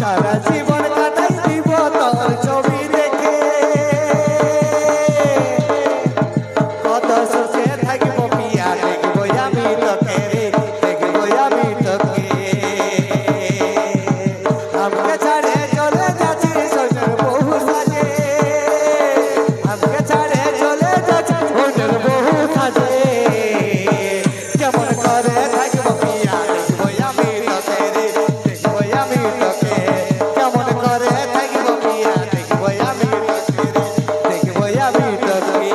সারা জীবন কাটাই দিব তোর ছবি দেখে কত সুখে থাকব পিয়া দেখবো আমি তোকে রে দেখবো আমি তোকে আমাকে ছাড়ে চলে যাচ্ছি সোনার বহু সাজে আমাকে ছাড়ে চলে যাচ্ছি সোনার বহু সাজে কেমন করে থাকব পিয়া দেখবো আমি তোকে রে দেখবো আমি তোকে কেমন করে থাকব পিয়া দেখবো আমি তোকে রে দেখবো আমি তোকে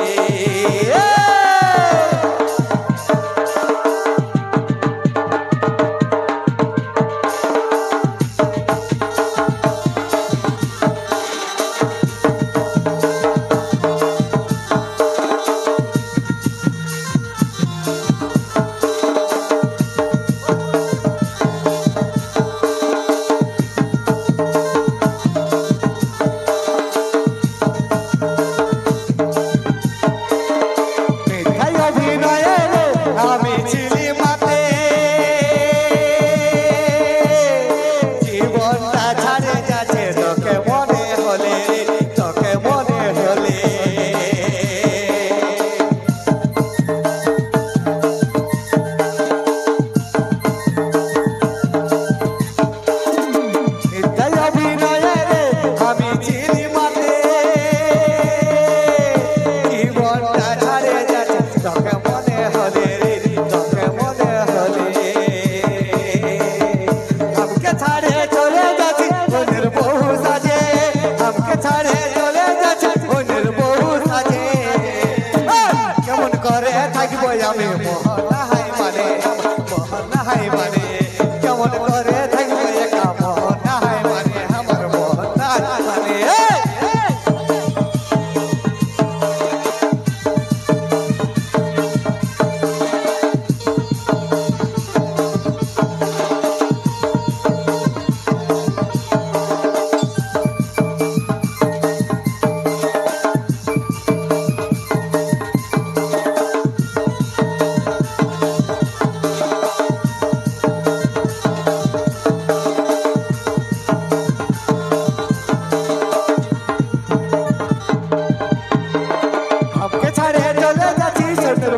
আমি মোহনা হাই মানে মোহনা হাই মানে কেমন করে থাকবো একা মোহনা হাই মানে আমার মোহনা হাই মানে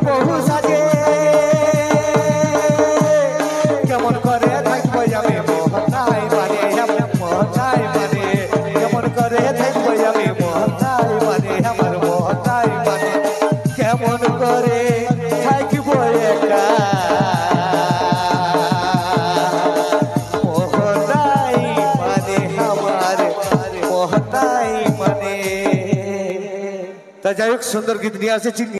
বহু সাজে কেমন করে থাকবো আমি মোহনাই মানে মোহনাই মানে কেমন করে থাকবো আমি মোহনাই মানে আমার মোহনাই মানে কেমন করে থাকবো একা মোহনাই মানে আমার মোহনাই মানে তা যাই হোক সুন্দর গীত নিয়ে আসেছি।